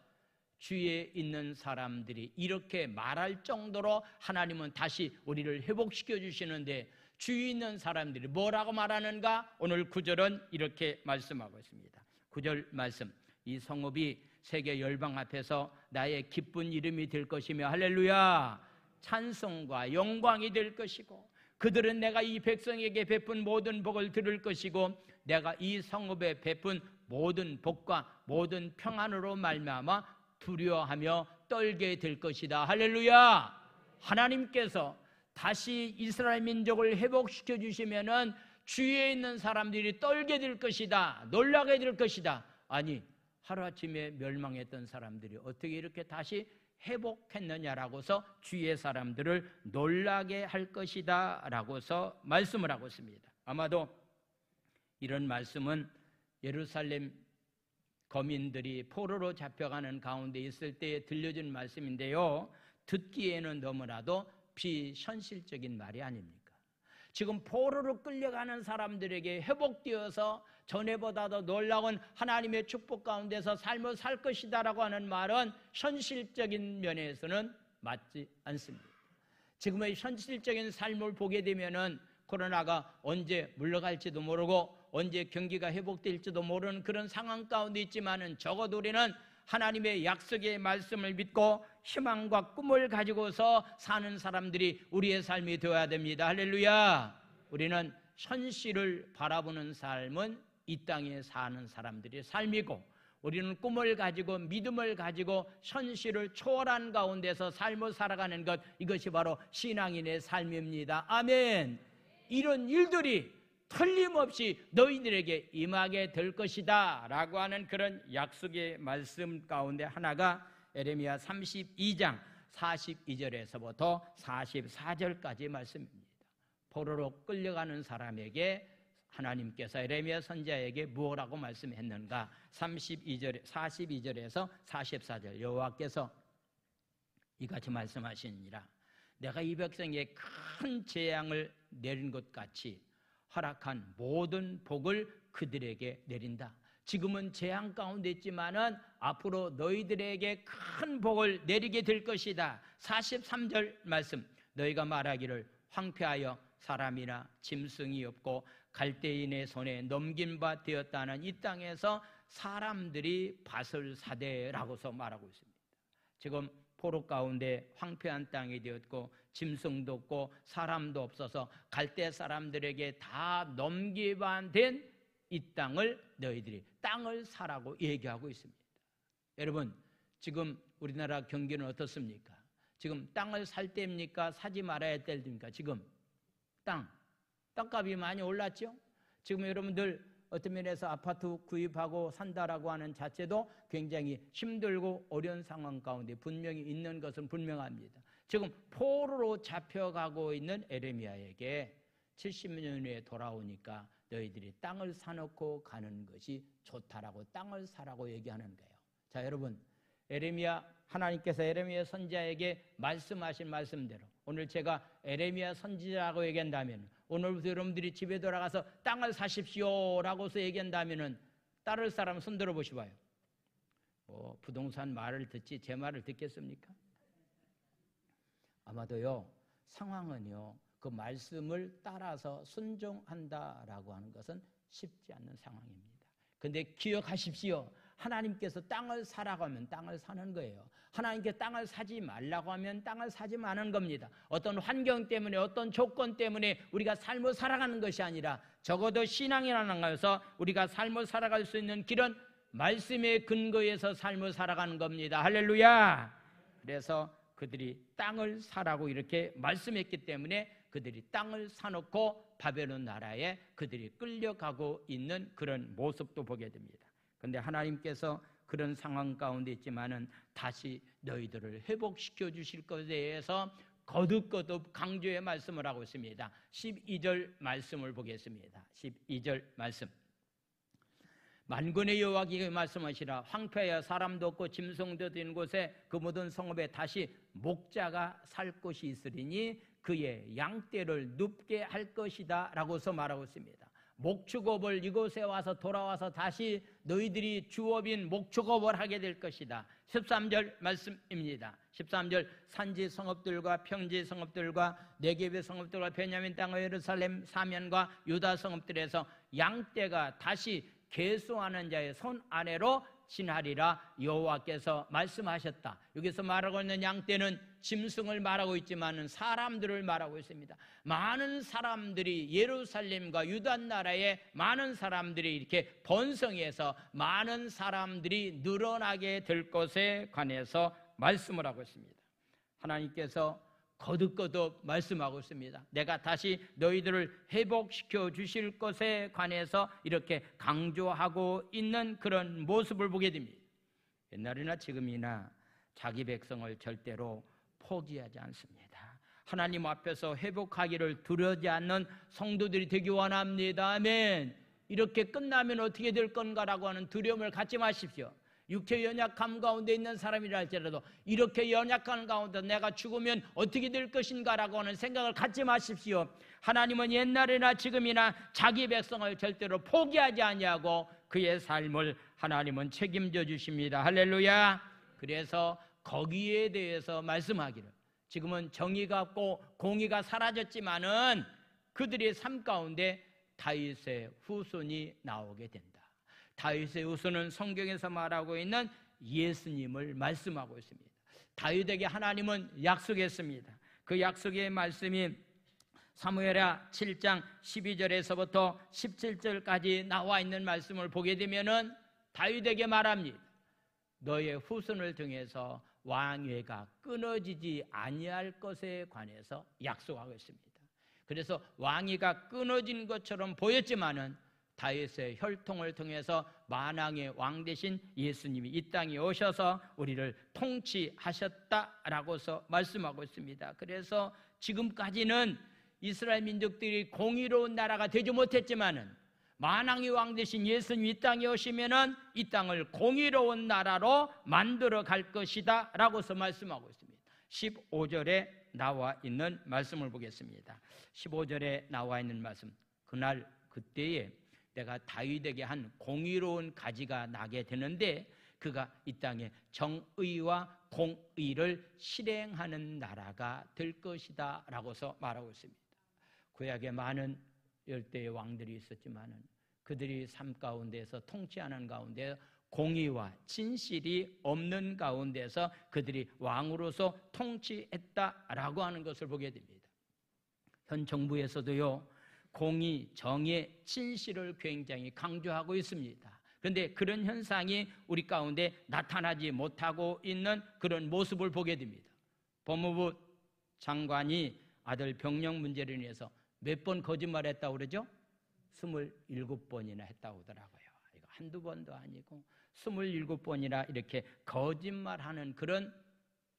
주위에 있는 사람들이 이렇게 말할 정도로 하나님은 다시 우리를 회복시켜 주시는데, 주위에 있는 사람들이 뭐라고 말하는가? 오늘 9절은 이렇게 말씀하고 있습니다. 9절 말씀. 이 성읍이 세계 열방 앞에서 나의 기쁜 이름이 될 것이며, 할렐루야, 찬송과 영광이 될 것이고, 그들은 내가 이 백성에게 베푼 모든 복을 들을 것이고, 내가 이 성읍에 베푼 모든 복과 모든 평안으로 말미암아 두려워하며 떨게 될 것이다. 할렐루야. 하나님께서 다시 이스라엘 민족을 회복시켜 주시면은 주위에 있는 사람들이 떨게 될 것이다, 놀라게 될 것이다. 아니, 하루아침에 멸망했던 사람들이 어떻게 이렇게 다시 회복했느냐라고서 주위의 사람들을 놀라게 할 것이다 라고서 말씀을 하고 있습니다. 아마도 이런 말씀은 예루살렘 거민들이 포로로 잡혀가는 가운데 있을 때 들려준 말씀인데요, 듣기에는 너무나도 비현실적인 말이 아닙니까? 지금 포로로 끌려가는 사람들에게 회복되어서 전에보다도 놀라운 하나님의 축복 가운데서 삶을 살 것이다 라고 하는 말은 현실적인 면에서는 맞지 않습니다. 지금의 현실적인 삶을 보게 되면은 코로나가 언제 물러갈지도 모르고 언제 경기가 회복될지도 모르는 그런 상황 가운데 있지만은 적어도 우리는 하나님의 약속의 말씀을 믿고 희망과 꿈을 가지고서 사는 사람들이 우리의 삶이 되어야 됩니다. 할렐루야. 우리는 현실을 바라보는 삶은 이 땅에 사는 사람들의 삶이고, 우리는 꿈을 가지고 믿음을 가지고 현실을 초월한 가운데서 삶을 살아가는 것, 이것이 바로 신앙인의 삶입니다. 아멘. 이런 일들이 틀림없이 너희들에게 임하게 될 것이다 라고 하는 그런 약속의 말씀 가운데 하나가 에레미야 32장 42절에서부터 44절까지 말씀입니다. 포로로 끌려가는 사람에게 하나님께서 에레미야 선지자에게 무엇라고 말씀했는가? 42절에서 44절 여호와께서 이같이 말씀하시니라. 내가 이 백성에게 큰 재앙을 내린 것 같이 허락한 모든 복을 그들에게 내린다. 지금은 재앙 가운데 있지만은 앞으로 너희들에게 큰 복을 내리게 될 것이다. 43절 말씀, 너희가 말하기를 황폐하여 사람이나 짐승이 없고 갈대인의 손에 넘긴 바 되었다는 이 땅에서 사람들이 밭을 사대라고서 말하고 있습니다. 지금 포로 가운데 황폐한 땅이 되었고 짐승도 없고 사람도 없어서 갈대 사람들에게 다 넘기반된 이 땅을 너희들이 땅을 사라고 얘기하고 있습니다. 여러분, 지금 우리나라 경기는 어떻습니까? 지금 땅을 살 때입니까? 사지 말아야 할 때입니까? 지금 땅값이 많이 올랐죠? 지금 여러분들 어떤 면에서 아파트 구입하고 산다라고 하는 자체도 굉장히 힘들고 어려운 상황 가운데 분명히 있는 것은 분명합니다. 지금 포로로 잡혀가고 있는 에레미야에게 70년 후에 돌아오니까 너희들이 땅을 사놓고 가는 것이 좋다라고 땅을 사라고 얘기하는 거예요. 자, 여러분, 하나님께서 에레미야 선지자에게 말씀하신 말씀대로 오늘 제가 에레미야 선지자라고 얘기한다면, 오늘부터 여러분들이 집에 돌아가서 땅을 사십시오 라고서 얘기한다면 따를 사람 손 들어보시봐요. 부동산 말을 듣지 제 말을 듣겠습니까? 아마도요, 상황은요, 그 말씀을 따라서 순종한다라고 하는 것은 쉽지 않는 상황입니다. 근데 기억하십시오. 하나님께서 땅을 사라고 하면 땅을 사는 거예요. 하나님께 땅을 사지 말라고 하면 땅을 사지 마는 겁니다. 어떤 환경 때문에, 어떤 조건 때문에 우리가 삶을 살아가는 것이 아니라 적어도 신앙이라는 것에서 우리가 삶을 살아갈 수 있는 길은 말씀의 근거에서 삶을 살아가는 겁니다. 할렐루야. 그래서 그들이 땅을 사라고 이렇게 말씀했기 때문에 그들이 땅을 사놓고 바벨론 나라에 그들이 끌려가고 있는 그런 모습도 보게 됩니다. 그런데 하나님께서 그런 상황 가운데 있지만은 다시 너희들을 회복시켜 주실 것에 대해서 거듭거듭 강조의 말씀을 하고 있습니다. 12절 말씀을 보겠습니다. 12절 말씀. 만군의 여호와께서 말씀하시라. 황폐하여 사람도 없고 짐승도 된 곳에 그 모든 성읍에 다시 목자가 살 곳이 있으리니 그의 양떼를 눕게 할 것이다 라고서 말하고 있습니다. 목축업을 이곳에 와서 돌아와서 다시 너희들이 주업인 목축업을 하게 될 것이다. 13절 말씀입니다. 13절 산지 성읍들과 평지 성읍들과 네겝의 성읍들과 베냐민 땅의 예루살렘 사면과 유다 성읍들에서 양떼가 다시 계수하는 자의 손 아래로 지나리라 여호와께서 말씀하셨다. 여기서 말하고 있는 양떼는 짐승을 말하고 있지만 사람들을 말하고 있습니다. 많은 사람들이 예루살렘과 유다 나라에 많은 사람들이 이렇게 번성해서 많은 사람들이 늘어나게 될 것에 관해서 말씀을 하고 있습니다. 하나님께서 거듭거듭 말씀하고 있습니다. 내가 다시 너희들을 회복시켜 주실 것에 관해서 이렇게 강조하고 있는 그런 모습을 보게 됩니다. 옛날이나 지금이나 자기 백성을 절대로 포기하지 않습니다. 하나님 앞에서 회복하기를 두려워하지 않는 성도들이 되기 원합니다. 아멘. 이렇게 끝나면 어떻게 될 건가라고 하는 두려움을 갖지 마십시오. 육체 연약함 가운데 있는 사람이라 할지라도 이렇게 연약한 가운데 내가 죽으면 어떻게 될 것인가라고 하는 생각을 갖지 마십시오. 하나님은 옛날이나 지금이나 자기 백성을 절대로 포기하지 아니하고 그의 삶을 하나님은 책임져 주십니다. 할렐루야. 그래서 거기에 대해서 말씀하기를, 지금은 정의가 없고 공의가 사라졌지만은 그들의 삶 가운데 다윗의 후손이 나오게 된다. 다윗의 후손은 성경에서 말하고 있는 예수님을 말씀하고 있습니다. 다윗에게 하나님은 약속했습니다. 그 약속의 말씀이 사무엘하 7장 12절에서부터 17절까지 나와 있는 말씀을 보게 되면은 다윗에게 말합니다. 너의 후손을 통해서 왕위가 끊어지지 아니할 것에 관해서 약속하고 있습니다. 그래서 왕위가 끊어진 것처럼 보였지만은 다윗의 혈통을 통해서 만왕의 왕 되신 예수님이 이 땅에 오셔서 우리를 통치하셨다라고서 말씀하고 있습니다. 그래서 지금까지는 이스라엘 민족들이 공의로운 나라가 되지 못했지만은 만왕의 왕 되신 예수님이 이 땅에 오시면은 이 땅을 공의로운 나라로 만들어 갈 것이다 라고서 말씀하고 있습니다. 15절에 나와 있는 말씀을 보겠습니다. 15절에 나와 있는 말씀. 그날 그때에 내가 다윗에게 한 공의로운 가지가 나게 되는데 그가 이 땅에 정의와 공의를 실행하는 나라가 될 것이다 라고서 말하고 있습니다. 구약에 많은 열대의 왕들이 있었지만은 그들이 삶 가운데서 통치하는 가운데 공의와 진실이 없는 가운데서 그들이 왕으로서 통치했다라고 하는 것을 보게 됩니다. 현 정부에서도요, 공의, 정의, 진실을 굉장히 강조하고 있습니다. 그런데 그런 현상이 우리 가운데 나타나지 못하고 있는 그런 모습을 보게 됩니다. 법무부 장관이 아들 병역 문제로 인해서 몇 번 거짓말했다고 그러죠? 27번이나 했다고 하더라고요. 이거 한두 번도 아니고 27번이나 이렇게 거짓말하는 그런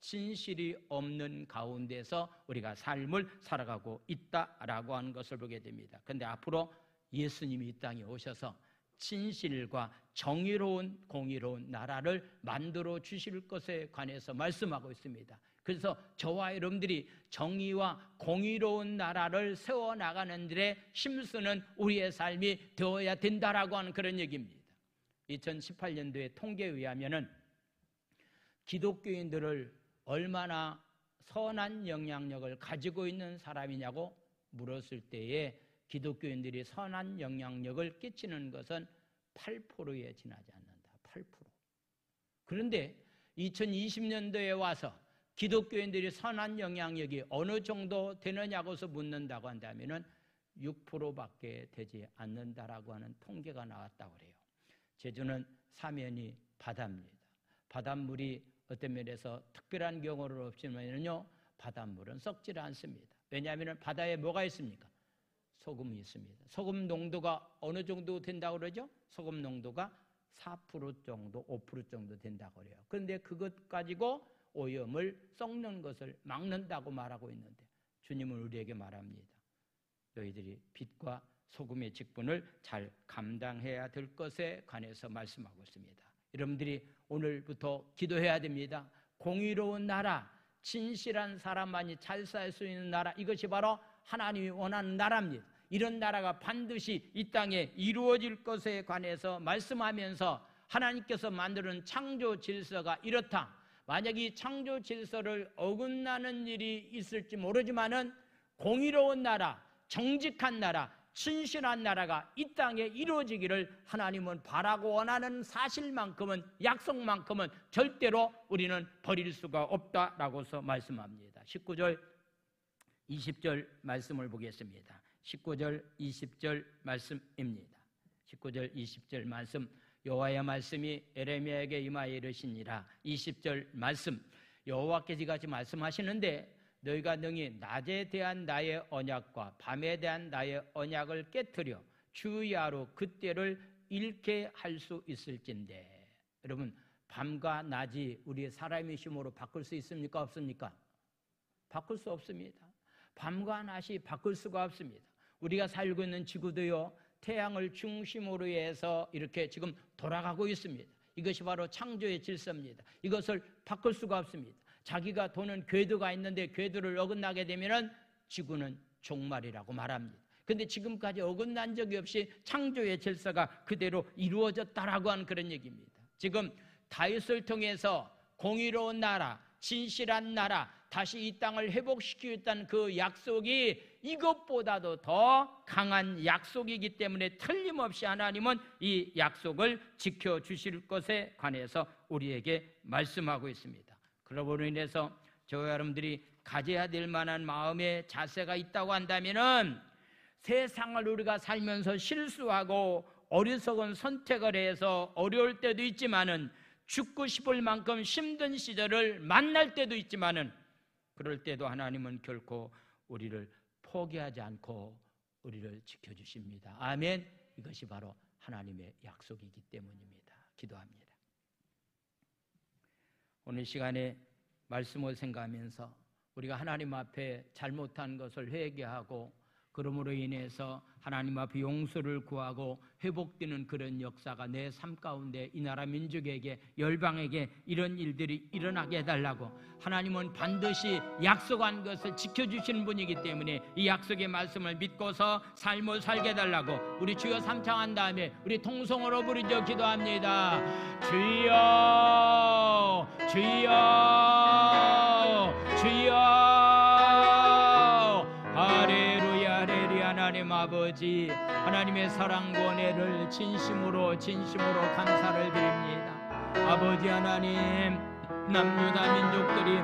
진실이 없는 가운데서 우리가 삶을 살아가고 있다라고 하는 것을 보게 됩니다. 그런데 앞으로 예수님이 이 땅에 오셔서 진실과 정의로운 공의로운 나라를 만들어 주실 것에 관해서 말씀하고 있습니다. 그래서 저와 여러분들이 정의와 공의로운 나라를 세워나가는 데에 힘쓰는 우리의 삶이 되어야 된다라고 하는 그런 얘기입니다. 2018년도에 통계에 의하면은 기독교인들을 얼마나 선한 영향력을 가지고 있는 사람이냐고 물었을 때에 기독교인들이 선한 영향력을 끼치는 것은 8%에 지나지 않는다. 8%. 그런데 2020년도에 와서 기독교인들이 선한 영향력이 어느 정도 되느냐고서 묻는다고 한다면은 6%밖에 되지 않는다라고 하는 통계가 나왔다고 그래요. 제주는 사면이 바다입니다. 바닷물이 어떤 면에서 특별한 경우를 없지만요, 바닷물은 썩지 않습니다. 왜냐하면 바다에 뭐가 있습니까? 소금이 있습니다. 소금 농도가 어느 정도 된다고 그러죠? 소금 농도가 4% 정도, 5% 정도 된다고 그래요. 그런데 그것 가지고 오염을 썩는 것을 막는다고 말하고 있는데 주님은 우리에게 말합니다. 너희들이 빛과 소금의 직분을 잘 감당해야 될 것에 관해서 말씀하고 있습니다. 여러분들이 오늘부터 기도해야 됩니다. 공의로운 나라, 진실한 사람만이 잘 살 수 있는 나라, 이것이 바로 하나님이 원하는 나라입니다. 이런 나라가 반드시 이 땅에 이루어질 것에 관해서 말씀하면서 하나님께서 만드는 창조 질서가 이렇다. 만약 이 창조 질서를 어긋나는 일이 있을지 모르지만은 공의로운 나라, 정직한 나라, 신실한 나라가 이 땅에 이루어지기를 하나님은 바라고 원하는 사실만큼은, 약속만큼은 절대로 우리는 버릴 수가 없다라고서 말씀합니다. 19절 20절 말씀을 보겠습니다. 19절 20절 말씀입니다. 19절 20절 말씀, 여호와의 말씀이 에레미야에게 임하여 이르시니라. 20절 말씀, 여호와께서 이같이 말씀하시는데 너희가 능히 낮에 대한 나의 언약과 밤에 대한 나의 언약을 깨트려 주야로 그때를 잃게 할 수 있을진데. 여러분, 밤과 낮이 우리의 사람의 힘으로 바꿀 수 있습니까? 없습니까? 바꿀 수 없습니다. 밤과 낮이 바꿀 수가 없습니다. 우리가 살고 있는 지구도요, 태양을 중심으로 해서 이렇게 지금 돌아가고 있습니다. 이것이 바로 창조의 질서입니다. 이것을 바꿀 수가 없습니다. 자기가 도는 궤도가 있는데 궤도를 어긋나게 되면 지구는 종말이라고 말합니다. 그런데 지금까지 어긋난 적이 없이 창조의 질서가 그대로 이루어졌다라고 하는 그런 얘기입니다. 지금 다윗을 통해서 공의로운 나라, 진실한 나라, 다시 이 땅을 회복시키겠다는 그 약속이 이것보다도 더 강한 약속이기 때문에 틀림없이 하나님은 이 약속을 지켜주실 것에 관해서 우리에게 말씀하고 있습니다. 그러므로 인해서 저와 여러분들이 가져야 될 만한 마음의 자세가 있다고 한다면은 세상을 우리가 살면서 실수하고 어리석은 선택을 해서 어려울 때도 있지만은 죽고 싶을 만큼 힘든 시절을 만날 때도 있지만은 그럴 때도 하나님은 결코 우리를 포기하지 않고 우리를 지켜주십니다. 아멘. 이것이 바로 하나님의 약속이기 때문입니다. 기도합니다. 오늘 시간에 말씀을 생각하면서 우리가 하나님 앞에 잘못한 것을 회개하고 그러므로 인해서 하나님 앞에 용서를 구하고 회복되는 그런 역사가 내 삶 가운데 이 나라 민족에게 열방에게 이런 일들이 일어나게 해달라고 하나님은 반드시 약속한 것을 지켜주시는 분이기 때문에 이 약속의 말씀을 믿고서 삶을 살게 해달라고 우리 주여 삼창한 다음에 우리 통성으로 부르짖어 기도합니다. 주여 주여 주여. 하나님 아버지, 하나님의 사랑과 은혜를 진심으로 감사를 드립니다. 아버지 하나님, 남유다 민족들이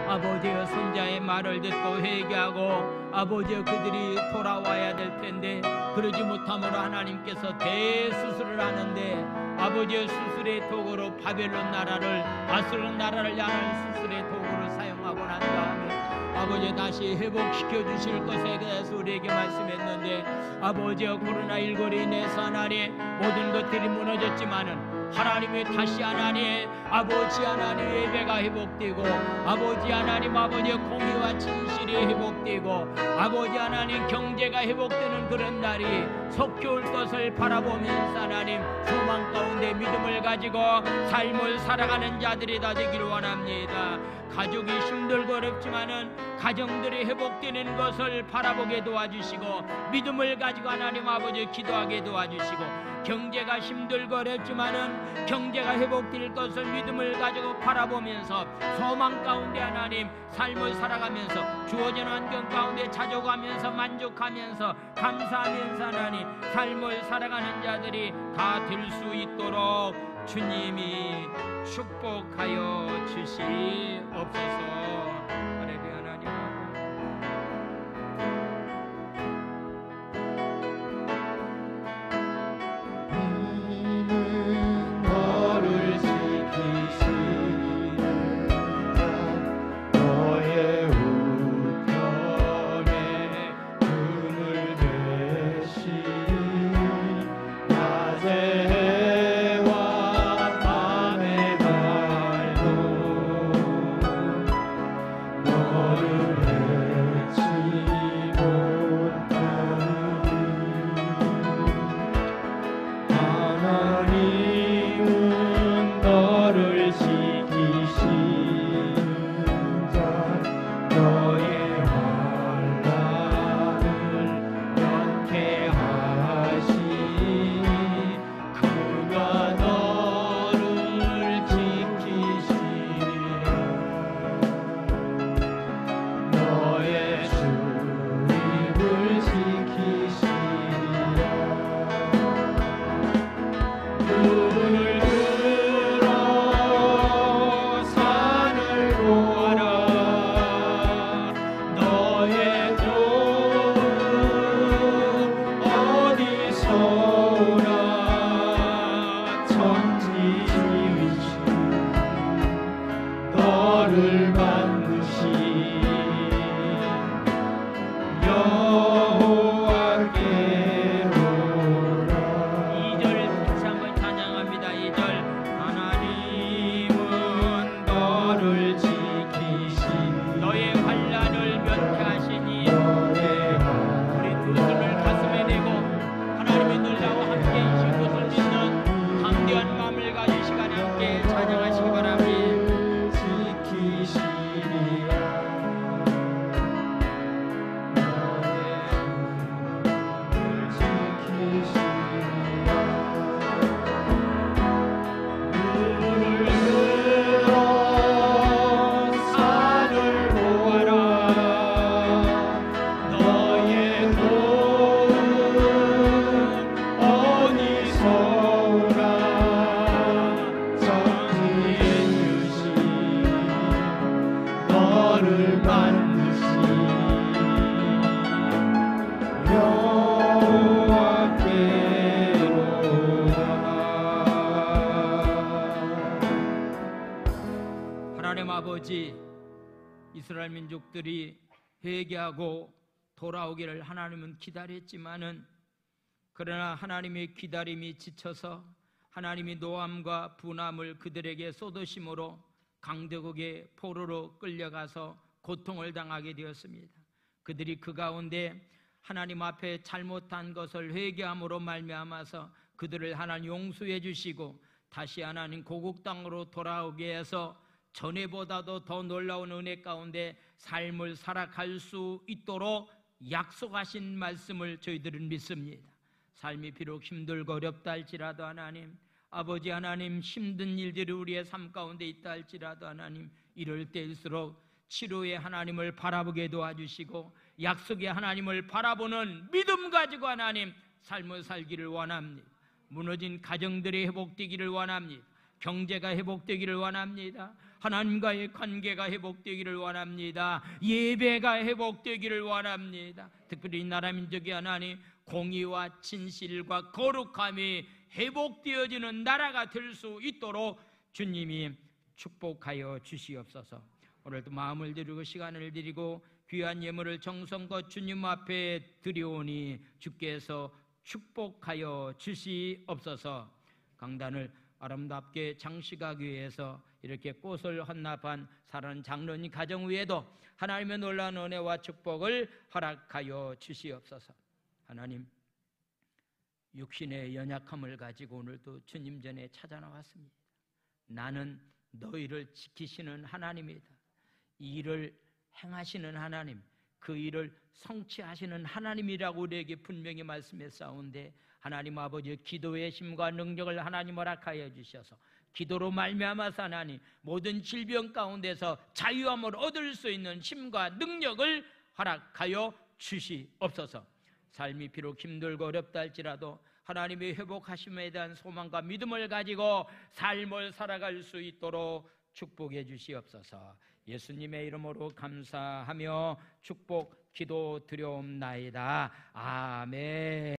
아버지의 손자의 말을 듣고 회개하고 아버지의 그들이 돌아와야 될 텐데 그러지 못함으로 하나님께서 대수술을 하는데 아버지의 수술의 도구로 바벨론 나라를 아수르 나라를 향한 수술의 도구를 사용하고 난 다음에 아버지 다시 회복시켜 주실 것에 대해서 우리에게 말씀했는데 아버지의 코로나19로 인해서 하나님 모든 것들이 무너졌지만은 하나님의 다시 하나님 아버지 하나님 예배가 회복되고 아버지 하나님 아버지의 공의와 진실이 회복되고 아버지 하나님 경제가 회복되는 그런 날이 속히 올 것을 바라보면서 하나님 소망 가운데 믿음을 가지고 삶을 살아가는 자들이 다 되기를 원합니다. 가족이 힘들고 어렵지만은 가정들이 회복되는 것을 바라보게 도와주시고 믿음을 가지고 하나님 아버지 기도하게 도와주시고 경제가 힘들고 어렵지만은 경제가 회복될 것을 믿음을 가지고 바라보면서 소망 가운데 하나님 삶을 살아가면서 주어진 환경 가운데 찾아가면서 만족하면서 감사하면서 하나님 삶을 살아가는 자들이 다 될 수 있도록 주님이 축복하여 주시옵소서. 할렐루야. 하나님 너를 지키시는 너의 우편에 금을 대시니 낮에 해와 밤에 달도 너를 만드신 하나님 아버지, 이스라엘 민족들이 회개하고 돌아오기를 하나님은 기다렸지만은, 그러나 하나님의 기다림이 지쳐서 하나님이 노함과 분함을 그들에게 쏟으심으로 강대국의 포로로 끌려가서 고통을 당하게 되었습니다. 그들이 그 가운데 하나님 앞에 잘못한 것을 회개함으로 말미암아서 그들을 하나님 용서해 주시고 다시 하나님 고국 땅으로 돌아오게 해서 전에보다도 더 놀라운 은혜 가운데 삶을 살아갈 수 있도록 약속하신 말씀을 저희들은 믿습니다. 삶이 비록 힘들고 어렵다 할지라도 하나님, 아버지 하나님, 힘든 일들이 우리의 삶 가운데 있다 할지라도 하나님, 이럴 때일수록 치료의 하나님을 바라보게 도와주시고 약속의 하나님을 바라보는 믿음 가지고 하나님 삶을 살기를 원합니다. 무너진 가정들이 회복되기를 원합니다. 경제가 회복되기를 원합니다. 하나님과의 관계가 회복되기를 원합니다. 예배가 회복되기를 원합니다. 특별히 나라 민족이 하나님 공의와 진실과 거룩함이 회복되어지는 나라가 될 수 있도록 주님이 축복하여 주시옵소서. 오늘도 마음을 드리고 시간을 드리고 귀한 예물을 정성껏 주님 앞에 드리오니 주께서 축복하여 주시옵소서. 강단을 아름답게 장식하기 위해서 이렇게 꽃을 헌납한 사랑하는 장로님 가정 위에도 하나님의 놀라운 은혜와 축복을 허락하여 주시옵소서. 하나님, 육신의 연약함을 가지고 오늘도 주님 전에 찾아 나왔습니다. 나는 너희를 지키시는 하나님이다. 이 일을 행하시는 하나님, 그 일을 성취하시는 하나님이라고 우리에게 분명히 말씀했사온데, 하나님 아버지 기도의 힘과 능력을 하나님 허락하여 주셔서 기도로 말미암아서 하나님 모든 질병 가운데서 자유함을 얻을 수 있는 힘과 능력을 허락하여 주시옵소서. 삶이 비록 힘들고 어렵다 할지라도 하나님의 회복하심에 대한 소망과 믿음을 가지고 삶을 살아갈 수 있도록 축복해 주시옵소서. 예수님의 이름으로 감사하며 축복 기도 드려옵나이다. 아멘.